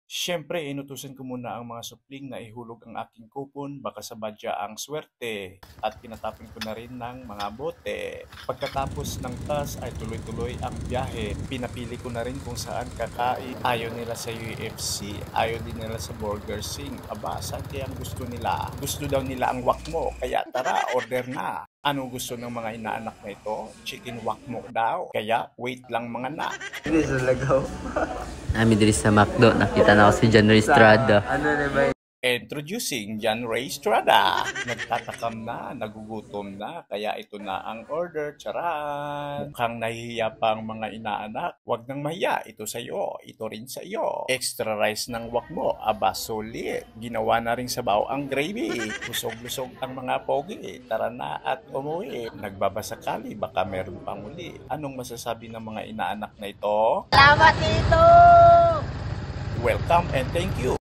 Siyempre, inutusan ko muna ang mga supling na ihulog ang aking kupon, baka sa badya ang swerte, at pinatapon ko na rin ng mga bote. Pagkatapos ng tas ay tuloy-tuloy ang biyahe. Pinapili ko na rin kung saan kakain. Ayaw nila sa UFC, ayaw din nila sa Burger King. Aba, saan kaya ang gusto nila? Gusto daw nila ang wakmo, kaya tara, order na. Ano gusto ng mga inaanak na ito? Chicken wakmo daw. Kaya wait lang mga na. Hindi sa lagaw. Namin diri sa McDo, nakita na ako si John Restrada. Ano na ba? Introducing John Ray Estrada. Nagtatakam na, nagugutom na, kaya ito na ang order. Charan! Mukhang nahihiya pa ang mga inaanak. Huwag nang mahiya, ito sa'yo, ito rin sa iyo. Extra rice ng wak mo, aba solid. Ginawa na rin sabaw ang gravy. Lusog-lusog ang mga pogi. Tara na at umuwi. Nagbabasakali, baka meron pang uli. Anong masasabi ng mga inaanak na ito? Salamat dito! Welcome and thank you!